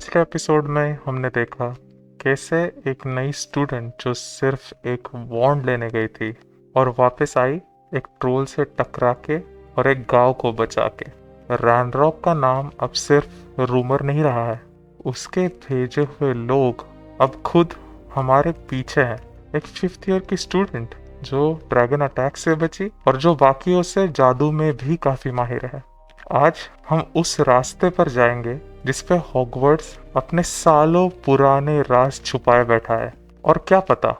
पिछले एपिसोड में हमने देखा कैसे एक नई स्टूडेंट जो सिर्फ एक वॉन्ड लेने गई थी और वापस आई एक ट्रोल से टकरा के और एक गांव को बचा के। रैनरॉक का नाम अब सिर्फ रूमर नहीं रहा है, उसके भेजे हुए लोग अब खुद हमारे पीछे हैं। एक 5th ईयर की स्टूडेंट जो ड्रैगन अटैक से बची और जो बाकियों से जादू में भी काफी माहिर है। आज हम उस रास्ते पर जाएंगे जिसपे हॉगवर्ट्स अपने सालों पुराने राज छुपाए बैठा है। और क्या पता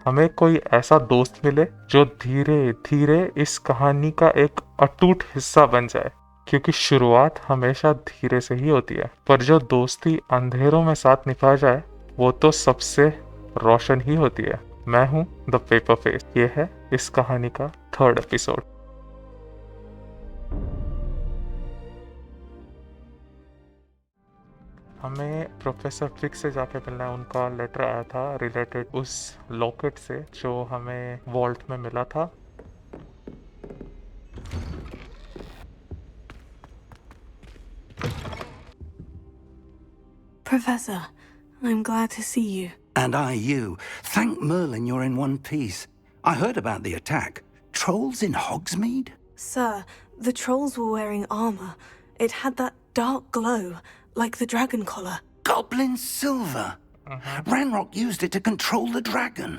हमें कोई ऐसा दोस्त मिले जो धीरे धीरे इस कहानी का एक अटूट हिस्सा बन जाए, क्योंकि शुरुआत हमेशा धीरे से ही होती है, पर जो दोस्ती अंधेरों में साथ निभा जाए वो तो सबसे रोशन ही होती है। मैं हूँ द पेपरफेस, ये है इस कहानी का 3rd एपिसोड। हमें प्रोफेसर फिक्स से जाके मिलना है। उनका लेटर आया था रिलेटेड उस लॉकेट से जो हमें वॉल्ट में मिला था। Professor, I'm glad to see you. And I you. Thank Merlin you're in one piece. I heard about the attack. Trolls in Hogsmeade? Sir, the trolls were wearing armor. It had that dark glow, like the dragon collar. Goblin silver. Ranrock used it to control the dragon.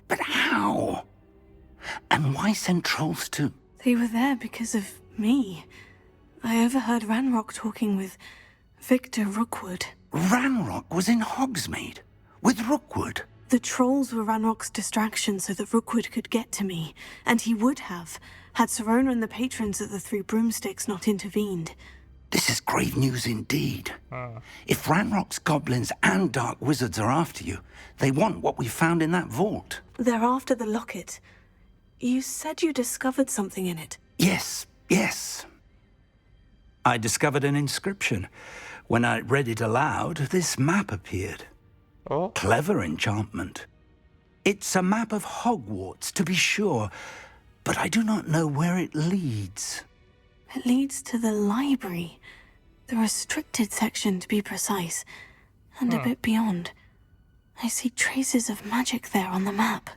But how? And why send trolls too? They were there because of me. I overheard Ranrock talking with Victor Rookwood. Ranrock was in Hogsmeade with Rookwood. The trolls were Ranrock's distraction so that Rookwood could get to me, and he would have, had Serona and the patrons at the Three Broomsticks not intervened. This is grave news indeed. If Ranrock's goblins and dark wizards are after you, they want what we found in that vault. They're after the locket. You said you discovered something in it. Yes. I discovered an inscription. When I read it aloud, this map appeared. Oh. Clever enchantment. It's a map of Hogwarts, to be sure, but I do not know where it leads. It leads to the library. The restricted section, to be precise. And a bit beyond. I see traces of magic there on the map.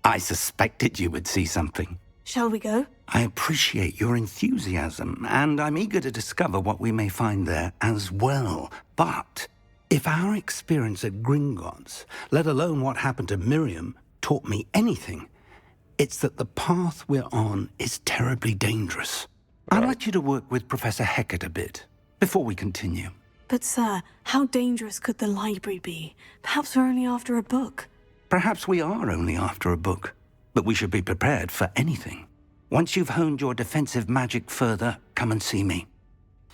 I suspected you would see something. Shall we go? I appreciate your enthusiasm, and I'm eager to discover what we may find there as well. But if our experience at Gringotts, let alone what happened to Miriam, taught me anything, it's that the path we're on is terribly dangerous. I'd like you to work with Professor Hecat a bit before we continue. But sir, how dangerous could the library be? Perhaps we're only after a book. Perhaps we are only after a book, but we should be prepared for anything. Once you've honed your defensive magic further, come and see me.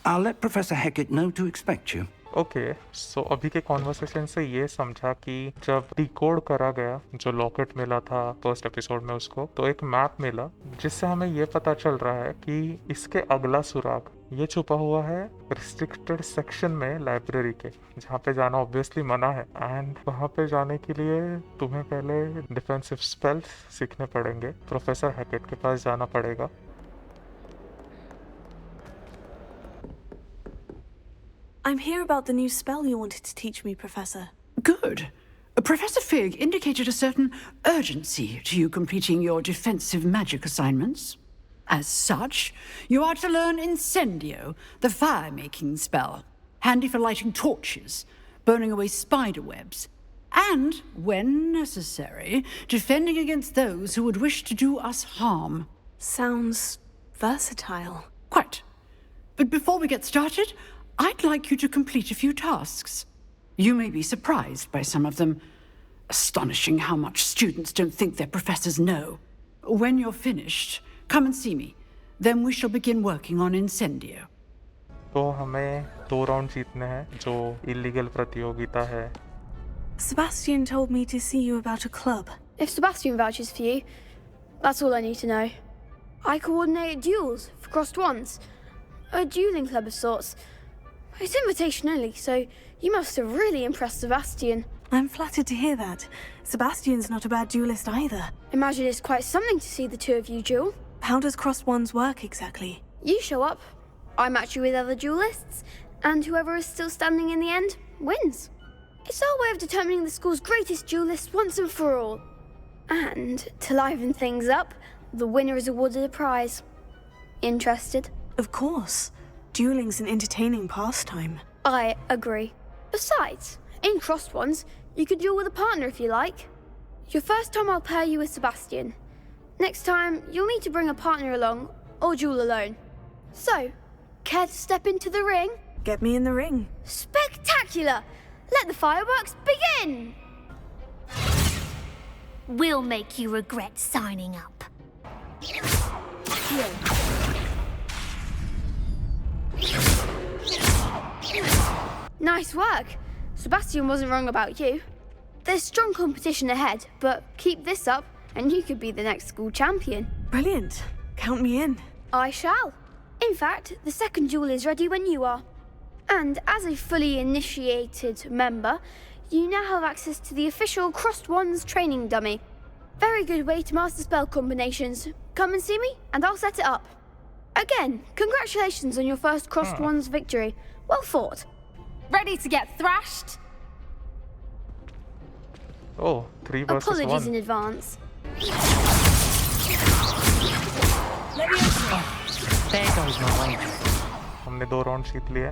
I'll let Professor Hecat know to expect you. Okay, so अभी के conversation से ये समझा कि जब decode करा गया जो लॉकेट मिला था फर्स्ट एपिसोड में उसको, तो एक मैप मिला जिससे हमें ये पता चल रहा है कि इसके अगला सुराग ये छुपा हुआ है रिस्ट्रिक्टेड सेक्शन में लाइब्रेरी के, जहाँ पे जाना ऑब्वियसली मना है। एंड वहाँ पे जाने के लिए तुम्हें पहले डिफेंसिव स्पेल्स सीखने पड़ेंगे। प्रोफेसर हैकेट के पास जाना पड़ेगा। I'm here about the new spell you wanted to teach me, Professor. Good. Professor Fig indicated a certain urgency to you completing your defensive magic assignments. As such, you are to learn Incendio, the fire-making spell, handy for lighting torches, burning away spider webs, and, when necessary, defending against those who would wish to do us harm. Sounds versatile. Quite. But before we get started, I'd like you to complete a few tasks. You may be surprised by some of them. Astonishing how much students don't think their professors know. When you're finished, come and see me. Then we shall begin working on Incendio. तो हमें 2 round जीतने हैं जो illegal प्रतियोगिता है। Sebastian told me to see you about a club. If Sebastian vouches for you, that's all I need to know. I coordinate duels for crossed ones. A dueling club of sorts. It's invitation only, so you must have really impressed Sebastian. I'm flattered to hear that. Sebastian's not a bad duelist either. Imagine it's quite something to see the two of you duel. How does crossed ones work exactly? You show up, I match you with other duelists, and whoever is still standing in the end wins. It's our way of determining the school's greatest duelist once and for all. And to liven things up, the winner is awarded a prize. Interested? Of course. Dueling's an entertaining pastime. I agree. Besides, in crossed ones, you could duel with a partner if you like. Your first time I'll pair you with Sebastian. Next time, you'll need to bring a partner along, or duel alone. So, care to step into the ring? Get me in the ring. Spectacular! Let the fireworks begin! We'll make you regret signing up. Nice work. Sebastian wasn't wrong about you. There's strong competition ahead, but keep this up and you could be the next school champion. Brilliant. Count me in. I shall. In fact, the second duel is ready when you are. And as a fully initiated member, you now have access to the official Crossed Wands training dummy. Very good way to master spell combinations. Come and see me and I'll set it up. Again, congratulations on your first Crossed Wands victory. Well fought. Ready to get thrashed? Oh, 3 versus 1. Apologies in advance. There goes my way. हमने 2 round जीत लिए,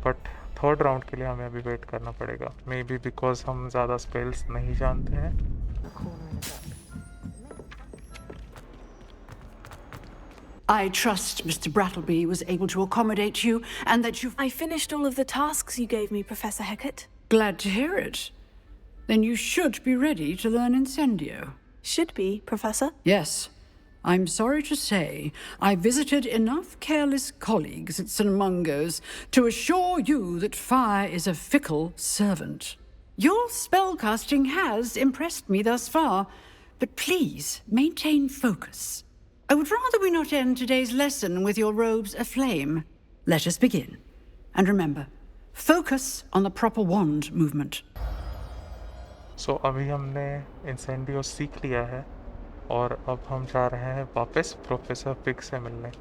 but third round के लिए हमें अभी wait करना पड़ेगा. May be because हम ज़्यादा स्पेल्स नहीं जानते हैं. I trust Mr. Brattleby was able to accommodate you and that you've... I finished all of the tasks you gave me, Professor Hecat. Glad to hear it. Then you should be ready to learn Incendio. Should be, Professor. Yes. I'm sorry to say I visited enough careless colleagues at St. Mungo's to assure you that fire is a fickle servant. Your spellcasting has impressed me thus far, but please maintain focus. I would rather we not end today's lesson with your robes aflame. Let us begin. And remember, focus on the proper wand movement. So अभी हमने इंसेंडियो सीख लिया है और अब हम जा रहे हैं वापस प्रोफेसर पिग से मिलने.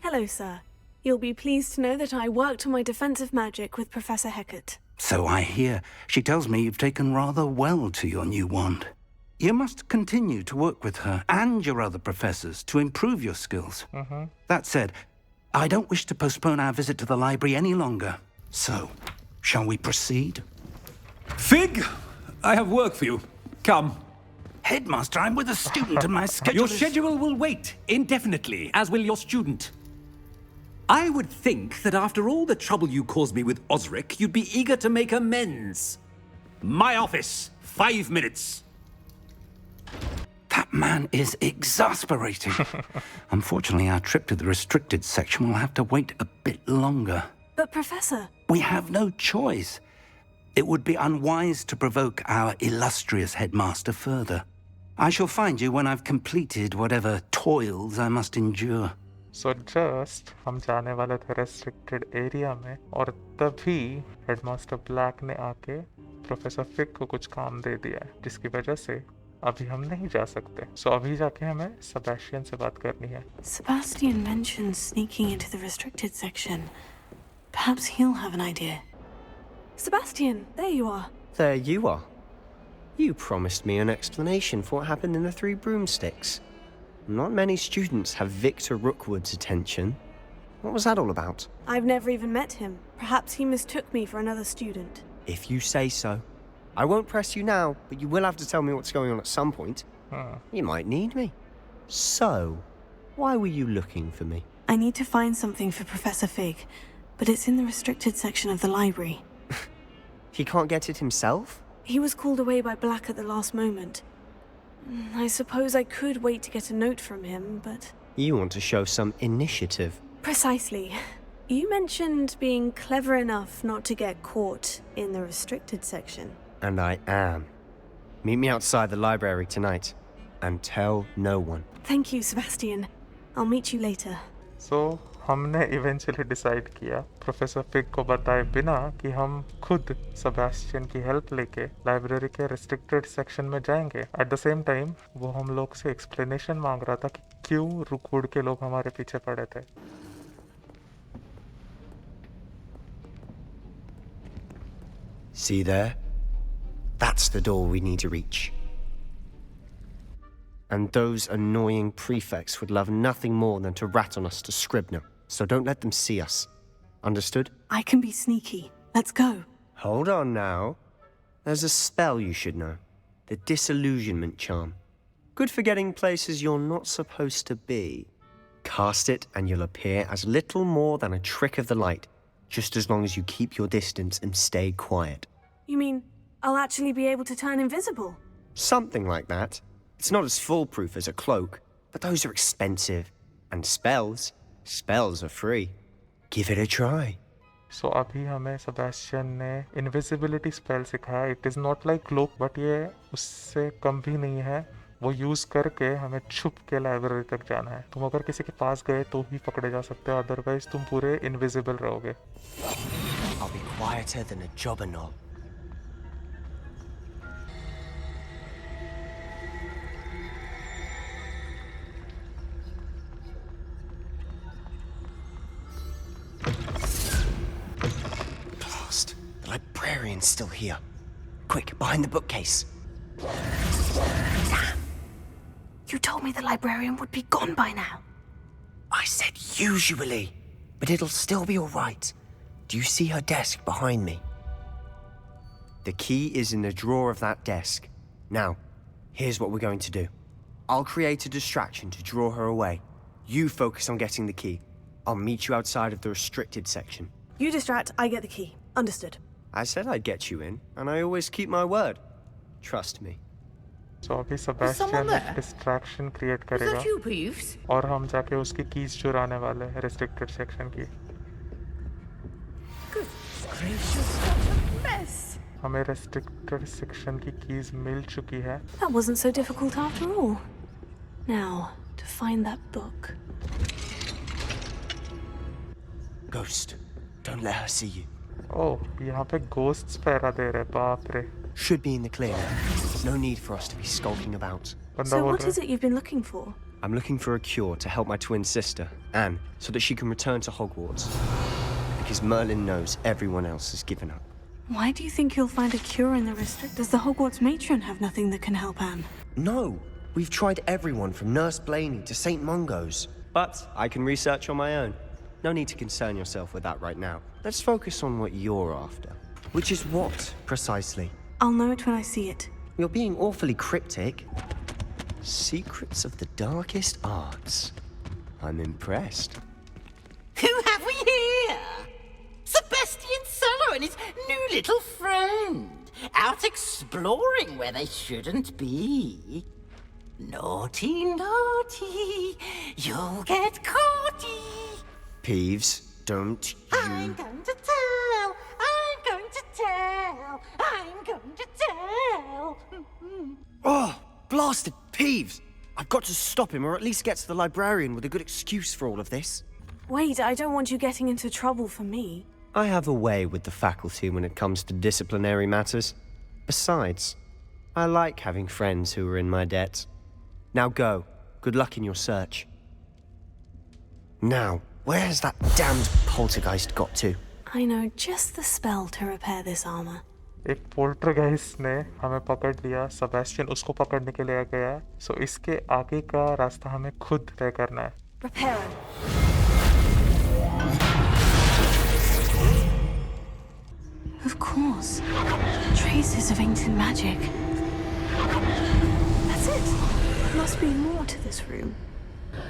Hello, sir. You'll be pleased to know that I worked on my defensive magic with Professor Hecat. So I hear. She tells me you've taken rather well to your new wand. You must continue to work with her and your other professors to improve your skills. That said, I don't wish to postpone our visit to the library any longer. So, shall we proceed? Fig, I have work for you. Come. Headmaster, I'm with a student and my schedule Your schedule will wait indefinitely, as will your student. I would think that after all the trouble you caused me with Osric, you'd be eager to make amends. My office, 5 minutes. That man is exasperating. Unfortunately, our trip to the restricted section will have to wait a bit longer. But, Professor... We have no choice. It would be unwise to provoke our illustrious headmaster further. I shall find you when I've completed whatever toils I must endure. So just हम जाने वाले थे restricted area में और तभी headmaster black ने आके professor fig को कुछ काम दे दिया है जिसकी वजह से अभी हम नहीं जा सकते. So अभी जाके हमें सेबेस्टियन से बात करनी है. Sebastian mentioned sneaking into the restricted section. Perhaps he'll have an idea. Sebastian, there you are. There you are. You promised me an explanation for what happened in the 3 broomsticks. Not many students have Victor Rookwood's attention. What was that all about? I've never even met him. Perhaps he mistook me for another student. If you say so. I won't press you now, but you will have to tell me what's going on at some point. You might need me. So, why were you looking for me? I need to find something for Professor Fig, but it's in the restricted section of the library. He can't get it himself? He was called away by Black at the last moment. I suppose I could wait to get a note from him, but... You want to show some initiative. Precisely. You mentioned being clever enough not to get caught in the restricted section. And I am. Meet me outside the library tonight. And tell no one. Thank you, Sebastian. I'll meet you later. So, हमने eventually decide किया professor pig को बताए बिना कि हम खुद Sebastian की help लेके लाइब्रेरी के रिस्ट्रिक्टेड सेक्शन में जाएंगे. एट द सेम टाइम वो हम लोग से एक्सप्लेनेशन मांग रहा था कि क्यों रुकवुड के लोग हमारे पीछे पड़े थे. See there? That's the door we need to reach. And those annoying prefects would love nothing more than to rat on us to Scribner, so don't let them see us. Understood? I can be sneaky. Let's go. Hold on now. There's a spell you should know. The disillusionment charm. Good for getting places you're not supposed to be. Cast it and you'll appear as little more than a trick of the light, just as long as you keep your distance and stay quiet. You mean I'll actually be able to turn invisible? Something like that. It's not as foolproof as a cloak, but those are expensive. And spells are free. Give it a try. So अभी हमें Sebastian ने invisibility spell सिखाया. It is not like cloak, but ये उससे कम भी नहीं है. वो यूज़ करके हमें छुप के लाइब्रेरी तक जाना है. तुम अगर किसी के पास गए तो ही पकड़े जा सकते हो, अदरवाइज तुम पूरे इनविजिबल रहोगे. I'll be quieter than a jobber knob. Blast! The librarian's still here. Quick, behind the bookcase. Damn! You told me the librarian would be gone by now. I said usually, but it'll still be all right. Do you see her desk behind me? The key is in the drawer of that desk. Now, here's what we're going to do. I'll create a distraction to draw her away. You focus on getting the key. I'll meet you outside of the restricted section. You distract, I get the key. Understood. I said I'd get you in, and I always keep my word. Trust me. So अभी Sebastian distraction create करेगा और हम जाके उसकी keys चुराने वाले हैं restricted section की. हमें रिस्ट्रिक्टेड सेक्शन की कीज मिल चुकी है. That wasn't so difficult after all. Now, to find that book. Ghost, don't let her see you. Oh, यहाँ पे ghosts पहरा दे रहे. बाप रे. Should be in the clear now. No need for us to be skulking about. So what is it you've been looking for? I'm looking for a cure to help my twin sister, Anne, so that she can return to Hogwarts. Because Merlin knows everyone else has given up. Why do you think you'll find a cure in the Restrict? Does the Hogwarts matron have nothing that can help Anne? No! We've tried everyone from Nurse Blaney to St. Mungo's. But I can research on my own. No need to concern yourself with that right now. Let's focus on what you're after. Which is what, precisely? I'll know it when I see it. You're being awfully cryptic. Secrets of the darkest arts. I'm impressed. Who have we here? Sebastian Sallow and his new little friend. Out exploring where they shouldn't be. Naughty, naughty. You'll get caughty. Peeves, don't you... I'm going to tell. I'm going to tell. I'm going to tell. Oh, blasted Peeves! I've got to stop him, or at least get to the librarian with a good excuse for all of this. Wait, I don't want you getting into trouble for me. I have a way with the faculty when it comes to disciplinary matters. Besides, I like having friends who are in my debt. Now go. Good luck in your search. Now, where has that damned poltergeist got to? I know just the spell to repair this armor. एक poltergeist ने हमें पकड़ लिया. Sebastian उसको पकड़ने के लिए गया. सो इसके आगे का रास्ता हमें खुद तय करना है. Repair. Of course. Traces of ancient magic. That's it. There must be more to this room.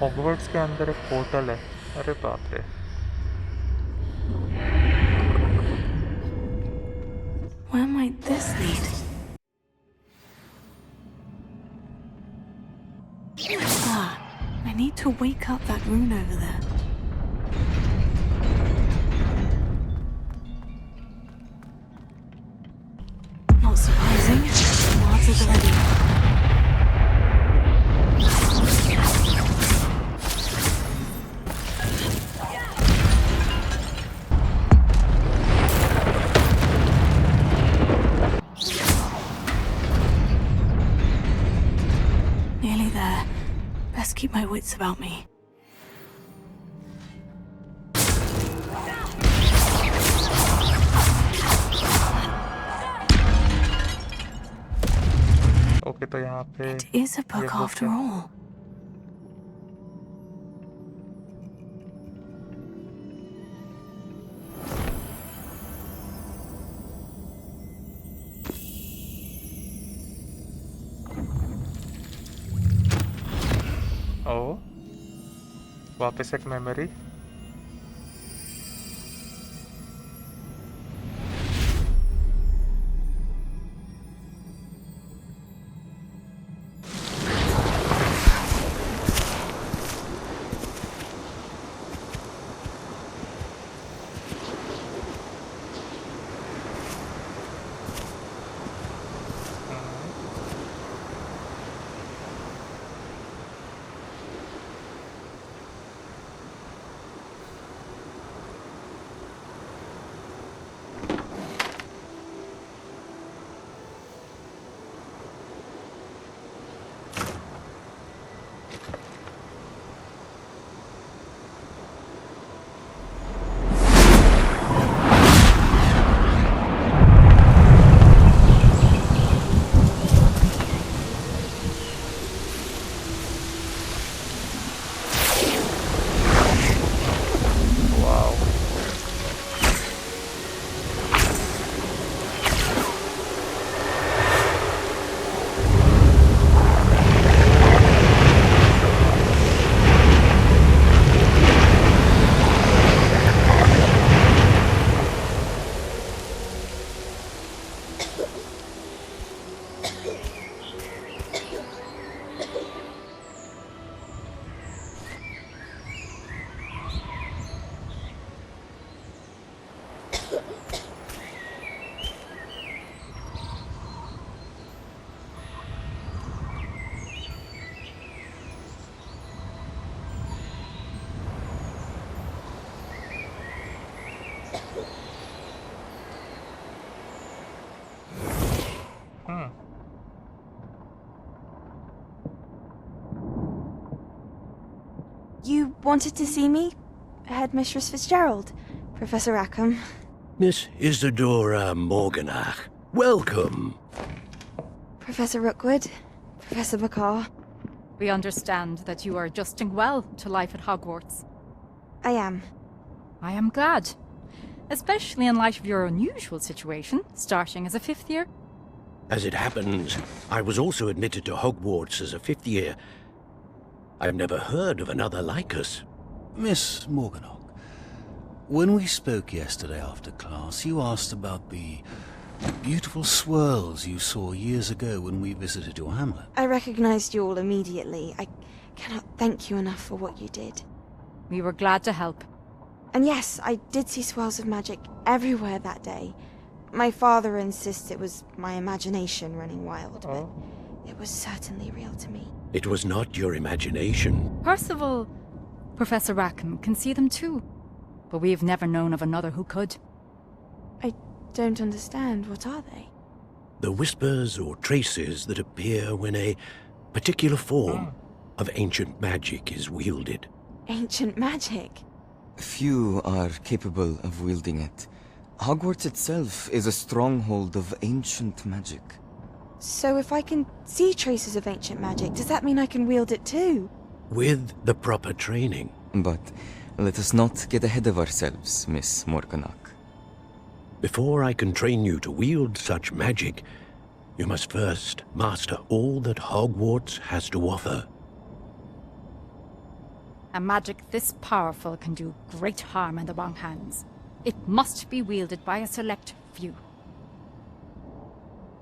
Hogwarts के अंदर एक पोर्टल है. अरे बाप रे. Where might this lead? Ah, I need to wake up that rune over there. Not surprising. Martyrs are ready. Nearly there. Best keep my wits about me. तो यहाँ पे It is a book ये after है। all. ओ वापस एक memory. You wanted to see me? Headmistress Fitzgerald? Professor Rackham? Miss Isadora Morganach, welcome. Professor Rookwood? Professor Bakar? We understand that you are adjusting well to life at Hogwarts. I am. I am glad. Especially in light of your unusual situation, starting as a fifth year. As it happens, I was also admitted to Hogwarts as a fifth year. I've never heard of another like us. Miss Morganach, when we spoke yesterday after class, you asked about the beautiful swirls you saw years ago when we visited your hamlet. I recognized you all immediately. I cannot thank you enough for what you did. We were glad to help. And yes, I did see swirls of magic everywhere that day. My father insists it was my imagination running wild, but it was certainly real to me. It was not your imagination. Percival, Professor Rackham can see them too. But we've never known of another who could. I don't understand. What are they? The whispers or traces that appear when a particular form of ancient magic is wielded. Ancient magic? Few are capable of wielding it. Hogwarts itself is a stronghold of ancient magic. So if I can see traces of ancient magic, does that mean I can wield it too? With the proper training. But let us not get ahead of ourselves, Miss Morganach. Before I can train you to wield such magic, you must first master all that Hogwarts has to offer. A magic this powerful can do great harm in the wrong hands. It must be wielded by a select few.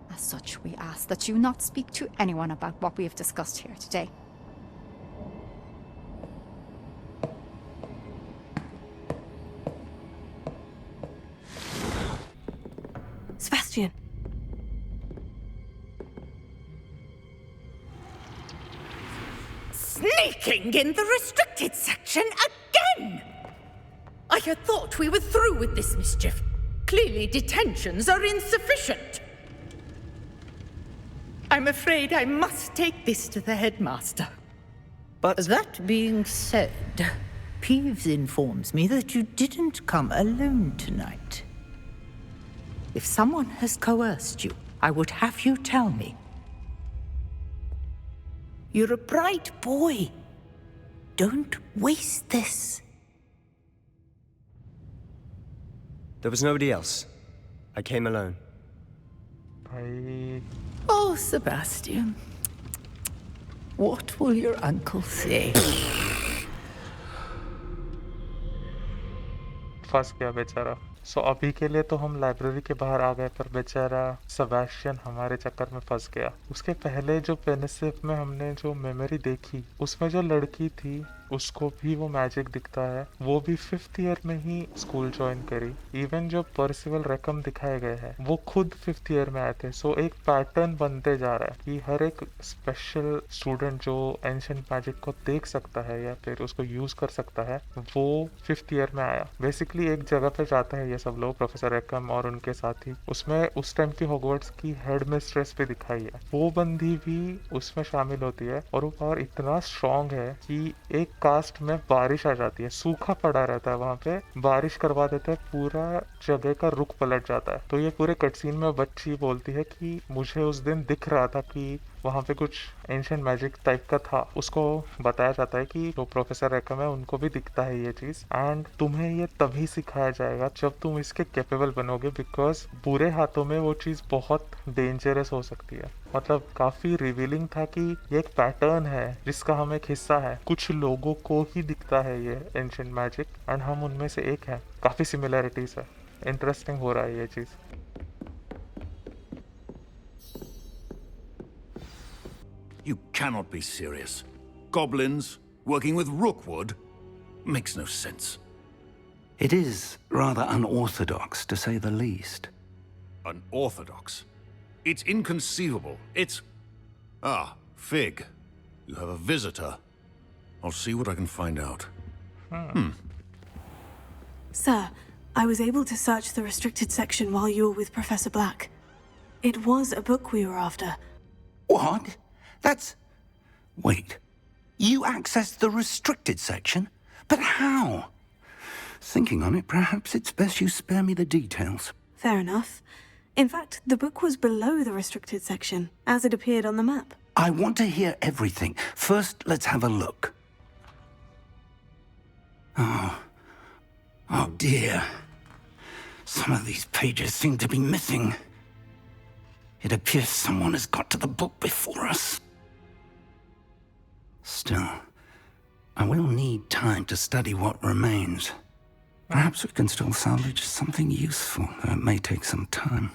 As such, we ask that you not speak to anyone about what we have discussed here today. Sebastian. Sneaking in the restricted section again! I had thought we were through with this mischief. Clearly detentions are insufficient. I'm afraid I must take this to the headmaster. But that being said, Peeves informs me that you didn't come alone tonight. If someone has coerced you, I would have you tell me. You're a bright boy. Don't waste this. There was nobody else. I came alone. भाई Oh, Sebastian. What will your uncle say? फंस गया बेचारा। सो अभी के लिए तो हम library के बाहर आ गए, पर बेचारा सेबेस्टियन हमारे चक्कर में फंस गया। उसके पहले जो पेनिसिफ में हमने जो मेमोरी देखी, उसमें जो लड़की थी उसको भी वो मैजिक दिखता है। वो भी 5th ईयर में ही स्कूल ज्वाइन करी। इवन जो पर्सिवल रकम दिखाए गए हैं वो खुद 5th ईयर में आए थे। सो एक पैटर्न बनते जा रहा है कि हर एक स्पेशल स्टूडेंट जो एंशिएंट मैजिक को देख सकता है या फिर उसको यूज कर सकता है वो 5th ईयर में आया। बेसिकली एक जगह पे जाते हैं ये सब लोग, प्रोफेसर रकम और उनके साथी। उसमें उस टाइम की हॉगवर्ट्स की हेड मिस्ट्रेस भी दिखाई है, वो बंदी भी उसमें शामिल होती है। और वो पावर इतना स्ट्रॉन्ग है कि एक कास्ट में बारिश आ जाती है, सूखा पड़ा रहता है, वहां पे बारिश करवा देते हैं, पूरा जगह का रुख पलट जाता है। तो ये पूरे कटसीन में बच्ची बोलती है कि मुझे उस दिन दिख रहा था कि वहाँ पे कुछ एंशिएंट मैजिक टाइप का था। उसको बताया जाता है कि जो प्रोफेसर रैकम है उनको भी दिखता है ये चीज, एंड तुम्हें ये तभी सिखाया जाएगा जब तुम इसके कैपेबल बनोगे, बिकॉज बुरे हाथों में वो चीज बहुत डेंजरस हो सकती है। मतलब काफी रिवीलिंग था कि ये एक पैटर्न है जिसका हम एक हिस्सा है। कुछ लोगों को ही दिखता है ये एंशिएंट मैजिक एंड हम उनमें से एक है। काफी सिमिलैरिटीज है, इंटरेस्टिंग हो रहा है ये चीज। You cannot be serious. Goblins working with rookwood makes no sense. It is rather unorthodox, to say the least. Unorthodox? It's inconceivable. It's... Ah, Fig. You have a visitor. I'll see what I can find out. Sir, I was able to search the restricted section while you were with Professor Black. It was a book we were after. What? That's... Wait. You accessed the restricted section? But how? Thinking on it, perhaps it's best you spare me the details. Fair enough. In fact, the book was below the restricted section, as it appeared on the map. I want to hear everything. First, let's have a look. Oh dear. Some of these pages seem to be missing. It appears someone has got to the book before us. Still, I will need time to study what remains. Perhaps we can still salvage something useful, though it may take some time.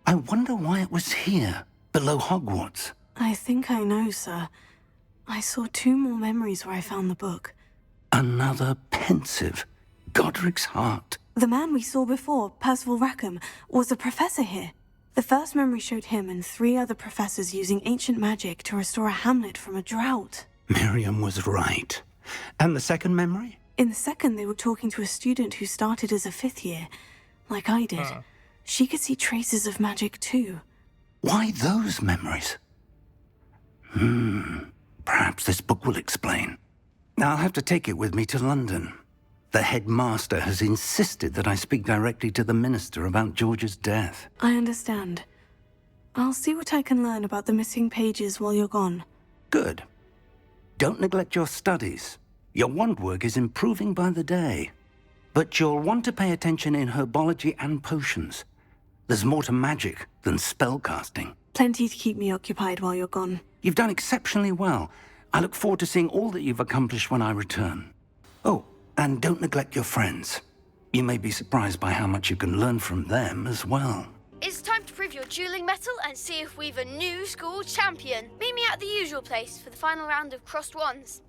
I wonder why it was here, below Hogwarts. I think I know, sir. I saw 2 more memories where I found the book. Another pensive. Godric's heart. The man we saw before, Percival Rackham, was a professor here. The first memory showed him and 3 other professors using ancient magic to restore a hamlet from a drought. Miriam was right. And the second memory? In the second, they were talking to a student who started as a 5th year, like I did. She could see traces of magic too. Why those memories? Perhaps this book will explain. I'll have to take it with me to London. The headmaster has insisted that I speak directly to the minister about George's death. I understand. I'll see what I can learn about the missing pages while you're gone. Good. Don't neglect your studies. Your wand work is improving by the day. But you'll want to pay attention in herbology and potions. There's more to magic than spellcasting. Plenty to keep me occupied while you're gone. You've done exceptionally well. I look forward to seeing all that you've accomplished when I return. Oh, and don't neglect your friends. You may be surprised by how much you can learn from them as well. It's time to prove your dueling mettle and see if we've a new school champion. Meet me at the usual place for the final round of crossed wands.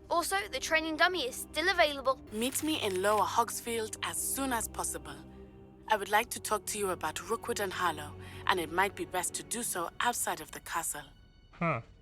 Also, the training dummy is still available. Meet me in Lower Hogsfield as soon as possible. I would like to talk to you about Rookwood and Harlow, and it might be best to do so outside of the castle.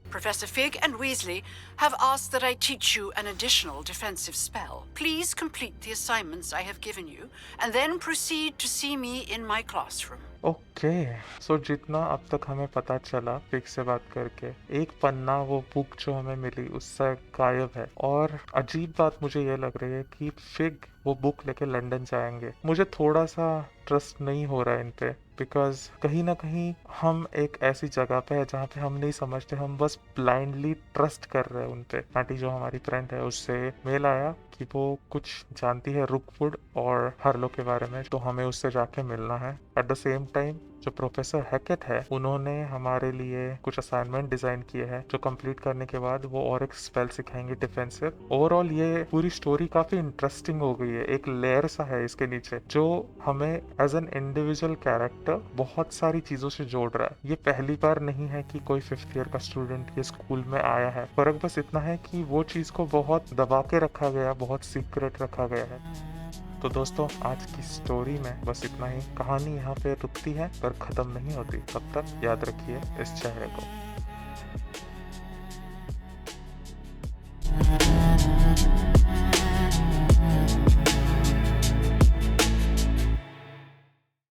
Professor Fig and Weasley have asked that I teach you an additional defensive spell. Please complete the assignments I have given you, and then proceed to see me in my classroom. Okay so जितना अब तक हमें पता चला fig से बात करके, एक पन्ना वो बुक जो हमें मिली उससे गायब है। और अजीब बात मुझे ये लग रही है कि फिग वो बुक लेके लंदन जाएंगे। मुझे थोड़ा सा ट्रस्ट नहीं हो रहा है इन पे, बिकॉज कहीं ना कहीं हम एक ऐसी जगह पे है जहाँ पे हम नहीं समझते, हम बस ब्लाइंडली ट्रस्ट कर रहे हैं उन पे। आंटी जो हमारी फ्रेंड है उससे मेल आया कि वो कुछ जानती है रुकवुड और हार्लो के बारे में, तो हमें उससे जाके मिलना है। एट द सेम टाइम जो प्रोफेसर हैकेट है उन्होंने हमारे लिए कुछ असाइनमेंट डिजाइन किए हैं जो कंप्लीट करने के बाद वो और एक स्पेल सिखाएंगे डिफेंसिव। ओवरऑल ये पूरी स्टोरी काफी इंटरेस्टिंग हो गई है, एक लेयर सा है इसके नीचे जो हमें एज एन इंडिविजुअल कैरेक्टर बहुत सारी चीजों से जोड़ रहा है। ये पहली बार नहीं है कि कोई 5th ईयर का स्टूडेंट ये स्कूल में आया है, फर्क बस इतना है कि वो चीज को बहुत दबा के रखा गया, बहुत सीक्रेट रखा गया है। तो दोस्तों आज की स्टोरी में बस इतना ही। कहानी यहाँ पे रुकती है पर खत्म नहीं होती। तब तक याद रखिए इस चेहरे को।